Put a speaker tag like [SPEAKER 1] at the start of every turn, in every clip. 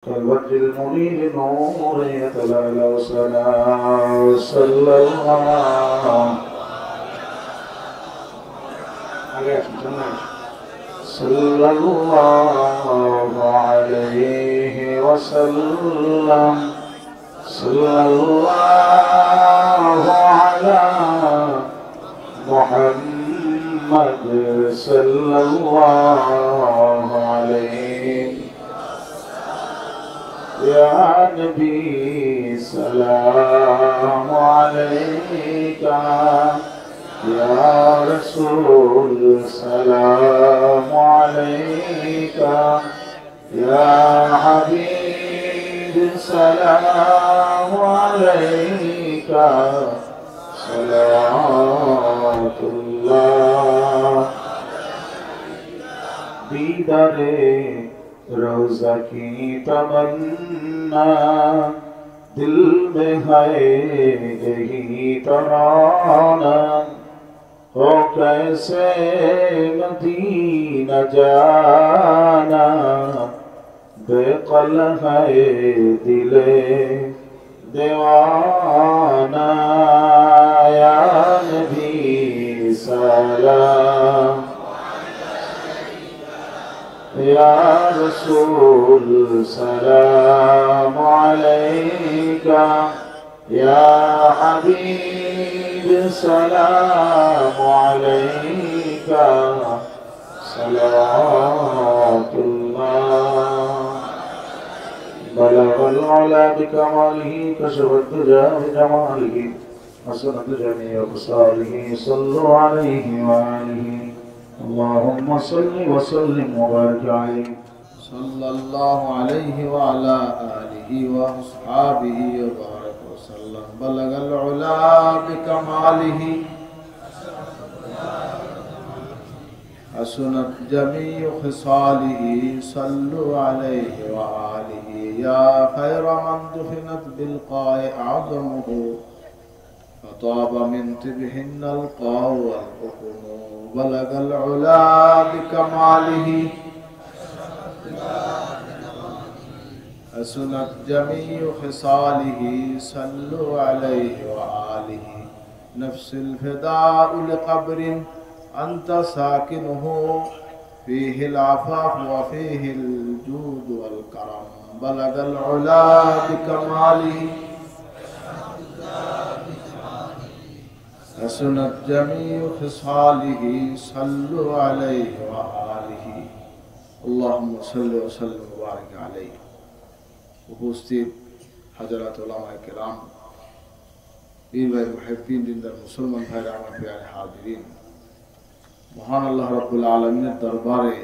[SPEAKER 1] كالبدر المنير نور يتلألأ سنا صلى الله صلى الله عليه وسلم صلى الله على محمد صلى الله عليه يا نبي سلام عليك يا رسول سلام عليك يا حبيب سلام عليك صلوات الله दीदारे रोज़ा की तमन्ना दिल में है यही तराना हो कैसे मदीना जाना बेकल है दिले दीवाना या नबी सलाम या रसूल सलाम अलैका या हबीब सलाम अलैका सलावतुल्लाह बलगल उला बिकमालिही कशफत दुजा बिजमालिही हसनत जमीअ खसालिही सल्लु अलैहि व आलिहि اللهم صل وسلم وبارك عليه صلى الله عليه وعلى آله وأصحابه وبارك وسلم بلغ العلا بكماله حسنت جميع خصاله صلوا عليه وآله يا خير من دفنت بالقاء أعظمه فطاب من طبهن القاء والحكم بلغ العلا بكماله حسنت جميع خصاله صلوا عليه وآله نفس الفداء لقبر أنت ساكنه فيه العفاف وفيه الجود والكرم بلغ العلا بكماله حسنت جميع خصاله صلوا عليه وآله اللهم صل وسلم وبارك عليه উপস্থিত হাজারাত উলামায়ে কেরাম পীর ভাই মুহিব্বিন দিনদার মুসলমান ভাইরা আমার প্রিয় হাজিরিন মহান আল্লাহ রাব্বুল আলামিনের দরবারে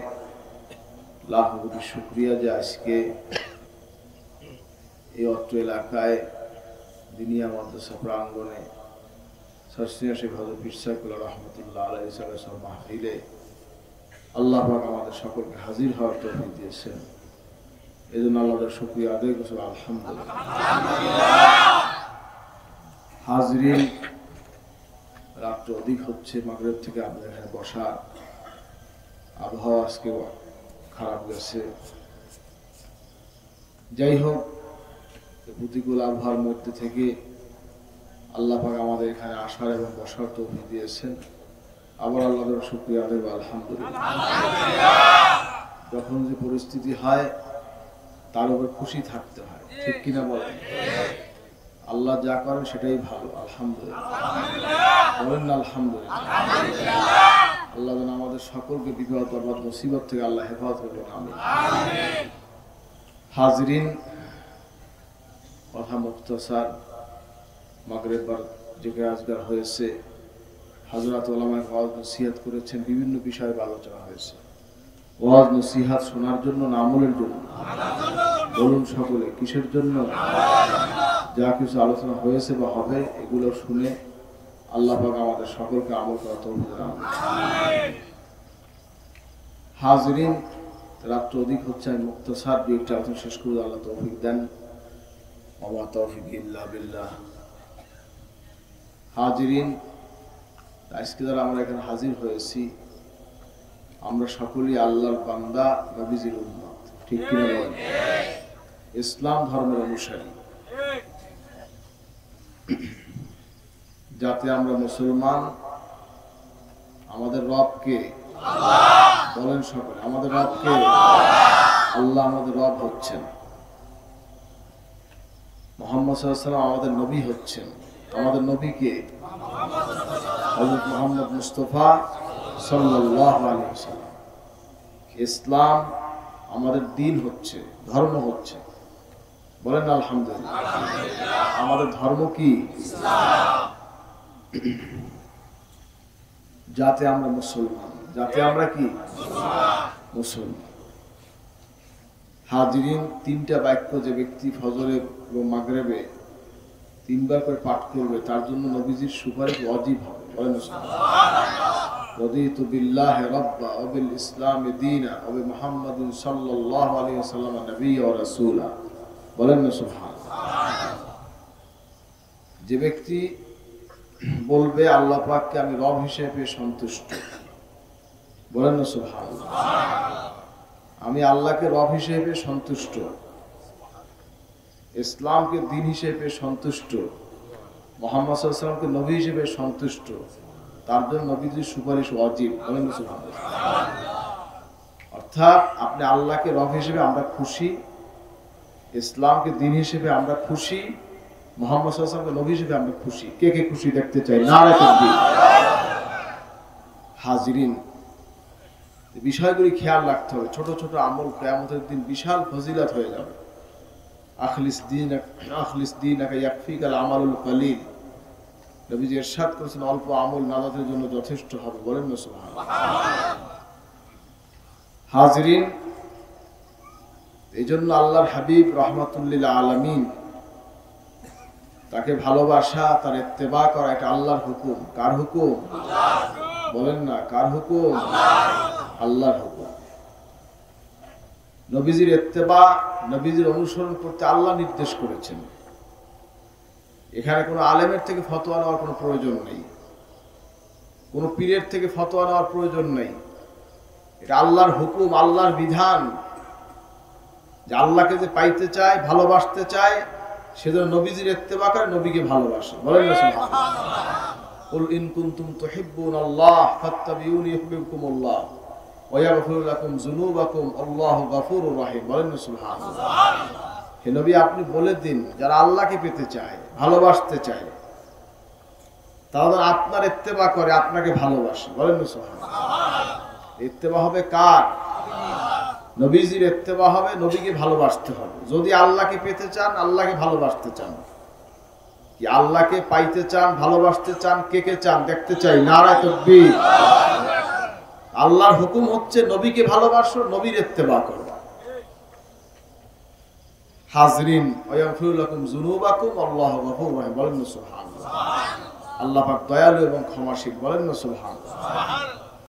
[SPEAKER 1] লাখ কোটি শুকরিয়া যে আজকে এই অত্র এলাকায় দিনিয়া মাদ্রাসা প্রাঙ্গণে সরসিয়া শেখ হযরত পীর সাহেব রাহমাতুল্লাহ আলাইহি সাল্লাল্লাহু মাহফিলে আল্লাহ পাক আমাদের সকলকে হাজির হওয়ার তৌফিক দিয়েছেন এজন্য আল্লাহর শুকরিয়া আদায় করছি আলহামদুলিল্লাহ হাজিরিন রাত অধিক হচ্ছে মাগরিব থেকে আপনাদের এখানে বসা আবহাওয়া আজকে খারাপ গেছে যাই হোক প্রতিকূল আবহাওয়ার মধ্যে থেকে আল্লাহ পাক আমাদের এখানে আসার এবং বসার তৌফিক দিয়েছেন আবার আল্লাহর শুকরিয়া আদায় আলহামদুলিল্লাহ যখন যে পরিস্থিতি হয় তার উপর খুশি থাকতে হয় ঠিক কিনা বলেন আল্লাহ যা করেন সেটাই ভালো আলহামদুলিল্লাহ বলেন না আলহামদুলিল্লাহ আল্লাহ যেন আমাদের সকলকে বিপদ বরবাদ মুসিবত থেকে আল্লাহ হেফাজত করবেন আমিন হাজিরিন কথা মুখতাসার মাগরিববার যে আজগার হয়েছে হযরত উলামায়ে ওয়াজ নসিহত করেছেন বিভিন্ন বিষয়ে আলোচনা হয়েছে ওয়াজ নসিহত শোনার জন্য না আমলের জন্য বলুন সকলে কিসের জন্য যা কিছু আলোচনা হয়েছে বা হবে এগুলো শুনে আল্লাহ পাক আমাদের সকলকে আমল করার তৌফিক দান করুন আমিন হাজিরিন রাত অধিক হচ্ছে আমি মুখতাসার দিয়ে একটা আলোচনা শেষ করে আল্লাহ তৌফিক দেন ওয়া তৌফিক ইল্লা বিল্লাহ হাজিরিন আজকে যারা আমরা এখানে হাজির হয়েছি আমরা সকলেই আল্লাহর বান্দা নবীজির উম্মত, ঠিক কিনা বলেন? ইসলাম ধর্মের অনুসারী, যাতে আমরা মুসলমান। আমাদের রব কে? বলেন সকলে, আমাদের রব কে? আল্লাহ আমাদের রব হচ্ছেন। মুহাম্মদ সাল্লাল্লাহু আলাইহি ওয়াসাল্লাম আমাদের নবী হচ্ছেন। আমাদের নবী কে? হযরত মুহাম্মদ মুস্তাফা সাল্লাল্লাহু আলাইহি ওয়াসাল্লাম। ইসলাম আমাদের দ্বীন হচ্ছে, ধর্ম হচ্ছে। বলেন আলহামদুলিল্লাহ। আমাদের ধর্ম কি? ইসলাম। যাতে আমরা মুসলমান, যাতে আমরা কি? মুসলমান। হাজিরিন, তিনটা বাক্য যে ব্যক্তি ফজরে এবং মাগরিবে তিনবার করে পাঠ করবে তার জন্য নবীজির সুপারিশ ওয়াজিব হবে। বলেন সুবহানাল্লাহ। রাদিতু বিল্লাহি রাব্বা ওয়া বিল ইসলামি দীনা ওয়া বি মুহাম্মাদিন সাল্লাল্লাহু আলাইহি ওয়াসাল্লাম নবিয়্যা ওয়া রাসূলা। বলেন সুবহানাল্লাহ। যে ব্যক্তি বলবে আল্লাহ পাককে আমি রব হিসেবে সন্তুষ্ট, বলেন না সুবহানাল্লাহ। আমি আল্লাহকে রব হিসেবে সন্তুষ্ট, ইসলামকে দ্বীন হিসেবে সন্তুষ্ট, মুহাম্মদ সাল্লাল্লাহু আলাইহি ওয়াসাল্লামকে নবী হিসেবে সন্তুষ্ট, তার জন্য নবীজির সুপারিশ ওয়াজিব। বলেন না সুবহানাল্লাহ। অর্থাৎ আপনি আল্লাহকে রব হিসেবে আমরা খুশি, ইসলামকে দ্বীন হিসেবে আমরা খুশি, মুহাম্মদ সাল্লাল্লাহু আলাইহি ওয়াসাল্লামকে নবী হিসেবে আমরা খুশি। কে কে খুশি দেখতে চাই? নারে তাকবীর। হাজিরিন, বিষয়গুলি খেয়াল রাখতে হবে। ছোট ছোট আমল কিয়ামতের দিন বিশাল ফজিলত হয়ে যাবে। আখলিস দীনাকা ইয়াকফিকাল আমালুল কলিল। নবীজি ইরশাদ করেছেন অল্প আমল নাজাতের জন্য যথেষ্ট হবে। বলেন না সুবহানাল্লাহ। হাজিরিন, এইজন্য আল্লাহর হাবিব রাহমাতুল লিল আলামিন, তাকে ভালোবাসা, তার ইত্তেবা করা এটা আল্লাহর হুকুম। কার হুকুম? বলেন না, কার হুকুম? আল্লাহর হুকুম। নবীজির ইত্তেবা, নবীজির অনুসরণ করতে আল্লাহ নির্দেশ করেছেন। এখানে কোনো আলেমের থেকে ফতোয়া নেওয়ার কোনো প্রয়োজন নেই, কোনো পীরের থেকে ফতোয়া নেওয়ার প্রয়োজন নেই। এটা আল্লাহর হুকুম, আল্লাহর বিধান। যে আল্লাহকে যে পাইতে চায়, ভালোবাসতে চায়, সেজন্য নবীজির ইত্তেবা করে, নবীকে ভালোবাসে। বলেন না সুবহানাল্লাহ। কুল ইন কুনতুম তুহিব্বুনাল্লাহ ফাত্তাবিউনি ইউহিব্বুকুমুল্লাহ ওয়া ইয়াগফির লাকুম যুনুবাকুম আল্লাহু গফুরুর রহিম। বলেন না সুবহানাল্লাহ। হে নবী, আপনি বলে দিন, যারা আল্লাহকে পেতে চায়, ভালোবাসতে চায়, তারা আপনার ইত্তেবা করে, আপনাকে ভালোবাসে। বলেন না সুবহানাল্লাহ। ইত্তেবা হবে কার? নবীজির ইত্তেবা হবে, নবীকে ভালোবাসতে হবে। যদি আল্লাহকে পেতে চান, আল্লাহকে ভালোবাসতে চান, কি আল্লাহকে পাইতে চান, ভালোবাসতে চান, কে কে চান দেখতে চাই। নারে তাকবীর। আল্লাহর হুকুম হচ্ছে নবীকে ভালোবাসো, নবীর ইত্তেবা করো। হাজরিন, ওয়াগফির লাকুম যুনুবাকুম আল্লাহু গফুরুর রহিম। বলেন না সুবহানাল্লাহ। আল্লাহ পাক দয়ালু এবং ক্ষমাশীল। বলেন না সুবহানাল্লাহ।